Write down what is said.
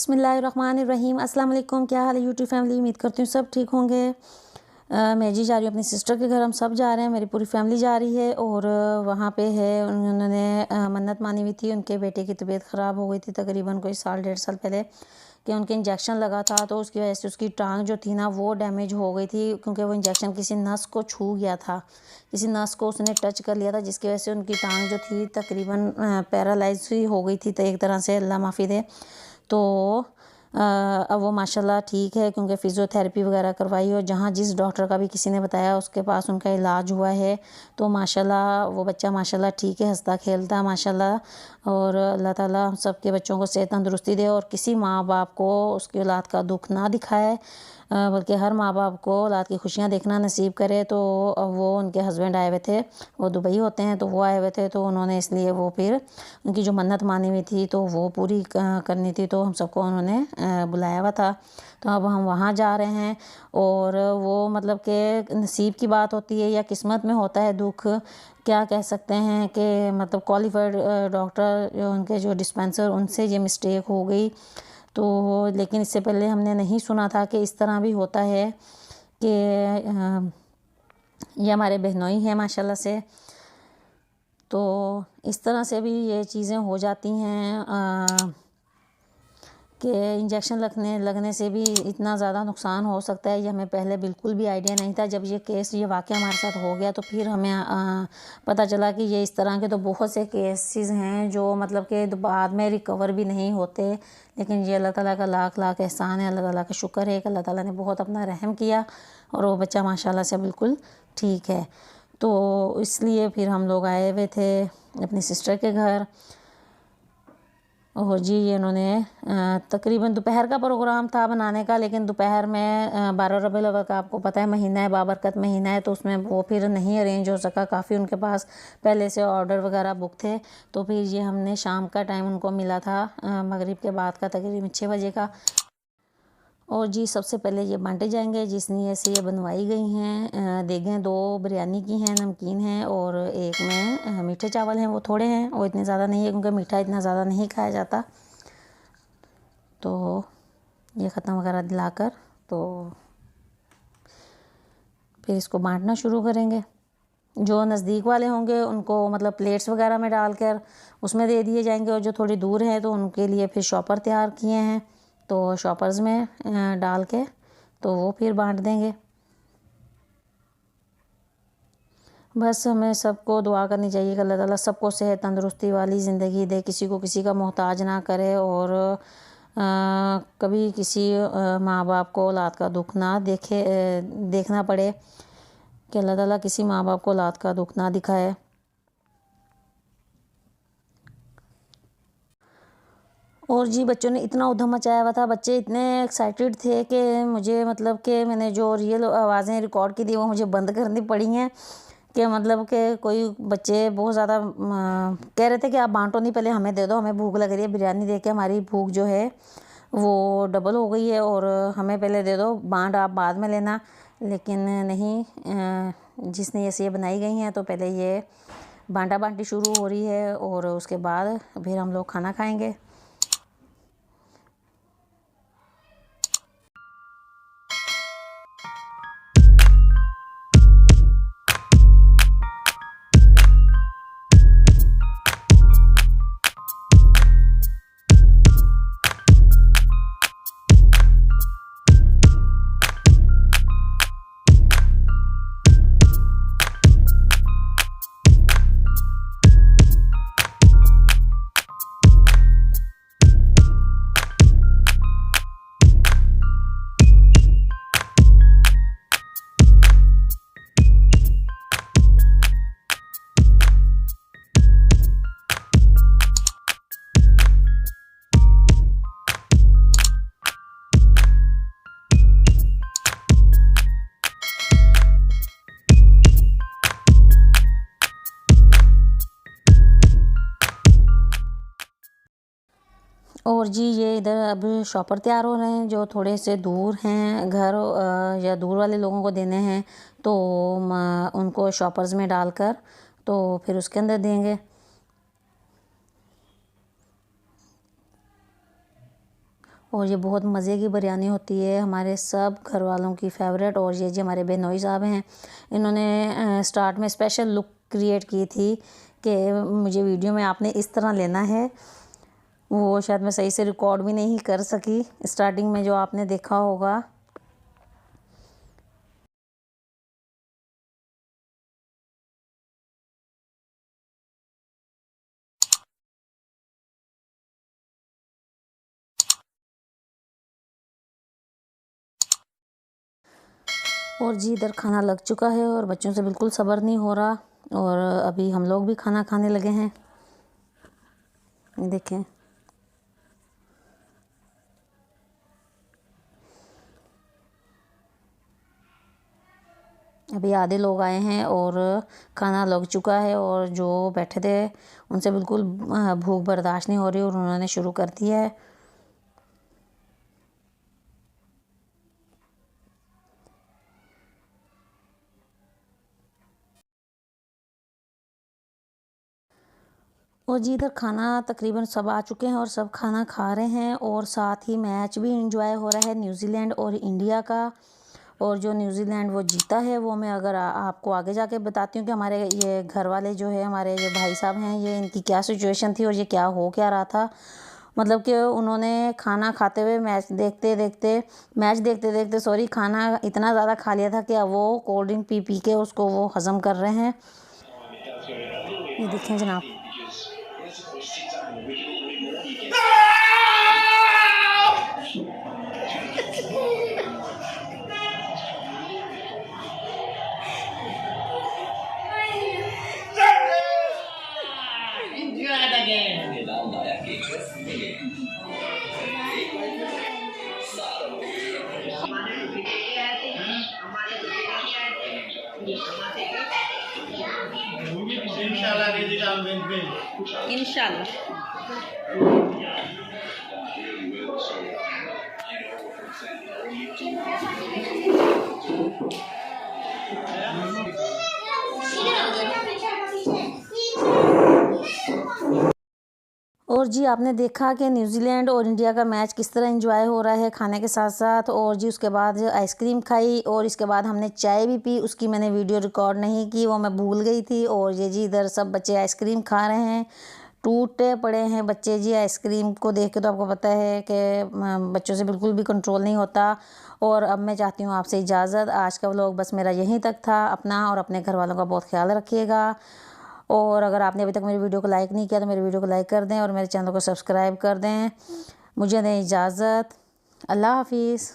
बिस्मिल्लाहिर्रहमानिर्रहीम। अस्सलाम वालेकुम। क्या हाल है यूट्यूब फैमिली? उम्मीद करती हूँ सब ठीक होंगे। मैं जी जा रही हूँ अपनी सिस्टर के घर। हम सब जा रहे हैं, मेरी पूरी फैमिली जा रही है। और वहाँ पे है, उन्होंने मन्नत मानी हुई थी। उनके बेटे की तबीयत ख़राब हो गई थी तकरीबन कोई साल डेढ़ साल पहले, कि उनके इंजेक्शन लगा था, तो उसकी वजह से उसकी टांग जो थी ना वो डैमेज हो गई थी, क्योंकि वो इंजेक्शन किसी नस को छू गया था, किसी नस को उसने टच कर लिया था, जिसकी वजह से उनकी टांग जो थी तकरीबन पैरालाइज ही हो गई थी, तो एक तरह से अल्लाह माफ़ी दे। तो अब वो माशाल्लाह ठीक है, क्योंकि फ़िज़ियोथेरेपी वगैरह करवाई और जहाँ जिस डॉक्टर का भी किसी ने बताया उसके पास उनका इलाज हुआ है। तो माशाल्लाह वो बच्चा माशाल्लाह ठीक है, हंसता खेलता माशाल्लाह। और अल्लाह ताला हम सब के बच्चों को सेहत तंदुरुस्ती दे और किसी माँ बाप को उसकी औलाद का दुख ना दिखाए, बल्कि हर माँ बाप को औलाद की खुशियाँ देखना नसीब करे। तो वो उनके हस्बैंड आए हुए थे, वो दुबई होते हैं, तो वो आए हुए थे, तो उन्होंने इसलिए वो फिर उनकी जो मन्नत मानी हुई थी तो वो पूरी करनी थी, तो हम सबको उन्होंने बुलाया हुआ था। तो अब हम वहाँ जा रहे हैं। और वो मतलब कि नसीब की बात होती है या किस्मत में होता है दुख, क्या कह सकते हैं कि मतलब क्वालिफाइड डॉक्टर जो उनके जो डिस्पेंसर, उनसे ये मिस्टेक हो गई। तो लेकिन इससे पहले हमने नहीं सुना था कि इस तरह भी होता है कि ये हमारे बहनोई हैं माशाल्लाह से। तो इस तरह से भी ये चीज़ें हो जाती हैं कि इंजेक्शन लगने से भी इतना ज़्यादा नुकसान हो सकता है, ये हमें पहले बिल्कुल भी आइडिया नहीं था। जब ये वाक़या हमारे साथ हो गया तो फिर हमें पता चला कि ये इस तरह के तो बहुत से केसेस हैं जो मतलब कि बाद में रिकवर भी नहीं होते। लेकिन ये अल्लाह ताला का लाख लाख एहसान है, अल्लाह ताला का शुक्र है कि अल्लाह ताला ने बहुत अपना रहम किया और वो बच्चा माशाल्लाह से बिल्कुल ठीक है। तो इसलिए फिर हम लोग आए हुए थे अपनी सिस्टर के घर। ओह जी, ये उन्होंने तकरीबन दोपहर का प्रोग्राम था बनाने का, लेकिन दोपहर में 12 रबीउल अव्वल का आपको पता है महीना है, बाबरकत महीना है, तो उसमें वो फिर नहीं अरेंज हो सका। काफ़ी उनके पास पहले से ऑर्डर वगैरह बुक थे। तो फिर ये हमने शाम का टाइम उनको मिला था, मगरिब के बाद का तकरीबन 6 बजे का। और जी सबसे पहले ये बांटे जाएंगे जिस नीयत से ये बनवाई गई हैं। देखें 2 बिरयानी की हैं, नमकीन हैं, और एक में मीठे चावल हैं। वो थोड़े हैं, वो इतने ज़्यादा नहीं है, क्योंकि मीठा इतना ज़्यादा नहीं खाया जाता। तो ये ख़त्म वगैरह दिलाकर तो फिर इसको बांटना शुरू करेंगे। जो नज़दीक वाले होंगे उनको मतलब प्लेट्स वगैरह में डालकर उसमें दे दिए जाएंगे, और जो थोड़ी दूर हैं तो उनके लिए फिर शॉपर तैयार किए हैं, तो शॉपर्स में डाल के तो वो फिर बांट देंगे। बस हमें सबको दुआ करनी चाहिए कि अल्लाह ताला सबको सेहत तंदुरुस्ती वाली ज़िंदगी दे, किसी को किसी का मोहताज ना करे, और कभी किसी माँ बाप को औलाद का दुख ना देखना पड़े, कि अल्लाह ताला किसी माँ बाप को औलाद का दुख ना दिखाए। और जी बच्चों ने इतना उधम मचाया हुआ था, बच्चे इतने एक्साइटेड थे कि मुझे मतलब कि मैंने जो रियल आवाज़ें रिकॉर्ड की थी वो मुझे बंद करनी पड़ी हैं। कि मतलब कि कोई बच्चे बहुत ज़्यादा कह रहे थे कि आप बांटो नहीं, पहले हमें दे दो, हमें भूख लग रही है, बिरयानी दे के हमारी भूख जो है वो डबल हो गई है, और हमें पहले दे दो, बांट आप बाद में लेना। लेकिन नहीं, जिसने ये बनाई गई हैं तो पहले ये बांटा बांटी शुरू हो रही है, और उसके बाद फिर हम लोग खाना खाएँगे। और जी ये इधर अब शॉपर तैयार हो रहे हैं, जो थोड़े से दूर हैं घर, या दूर वाले लोगों को देने हैं, तो उनको शॉपर्स में डालकर तो फिर उसके अंदर देंगे। और ये बहुत मज़े की बिरयानी होती है, हमारे सब घर वालों की फेवरेट। और ये जी हमारे बेनोई साहब हैं, इन्होंने स्टार्ट में स्पेशल लुक क्रिएट की थी कि मुझे वीडियो में आपने इस तरह लेना है। वो शायद मैं सही से रिकॉर्ड भी नहीं कर सकी स्टार्टिंग में जो आपने देखा होगा। और जी इधर खाना लग चुका है और बच्चों से बिल्कुल सब्र नहीं हो रहा, और अभी हम लोग भी खाना खाने लगे हैं। देखें, अभी आधे लोग आए हैं और खाना लग चुका है, और जो बैठे थे उनसे बिल्कुल भूख बर्दाश्त नहीं हो रही और उन्होंने शुरू कर दिया है। और जी इधर खाना तकरीबन सब आ चुके हैं और सब खाना खा रहे हैं, और साथ ही मैच भी इंजॉय हो रहा है न्यूजीलैंड और इंडिया का। और जो न्यूजीलैंड वो जीता है वो मैं अगर आपको आगे जाके बताती हूँ कि हमारे ये घर वाले जो है, हमारे जो भाई साहब हैं, ये इनकी क्या सिचुएशन थी और ये क्या हो क्या रहा था। मतलब कि उन्होंने खाना खाते हुए मैच देखते देखते सॉरी, खाना इतना ज़्यादा खा लिया था कि अब वो कोल्ड ड्रिंक पी पी के उसको वो हज़म कर रहे हैं। ये देखें जनाब। और जी आपने देखा कि न्यूजीलैंड और इंडिया का मैच किस तरह एंजॉय हो रहा है खाने के साथ साथ। और जी उसके बाद आइसक्रीम खाई और इसके बाद हमने चाय भी पी, उसकी मैंने वीडियो रिकॉर्ड नहीं की, वो मैं भूल गई थी। और ये जी इधर सब बच्चे आइसक्रीम खा रहे हैं, टूटे पड़े हैं बच्चे जी आइसक्रीम को देख के। तो आपको पता है कि बच्चों से बिल्कुल भी कंट्रोल नहीं होता। और अब मैं चाहती हूँ आपसे इजाज़त। आज का व्लॉग बस मेरा यहीं तक था। अपना और अपने घर वालों का बहुत ख्याल रखिएगा। और अगर आपने अभी तक मेरी वीडियो को लाइक नहीं किया तो मेरी वीडियो को लाइक कर दें और मेरे चैनल को सब्सक्राइब कर दें। मुझे दें इजाज़त। अल्लाह हाफिज़।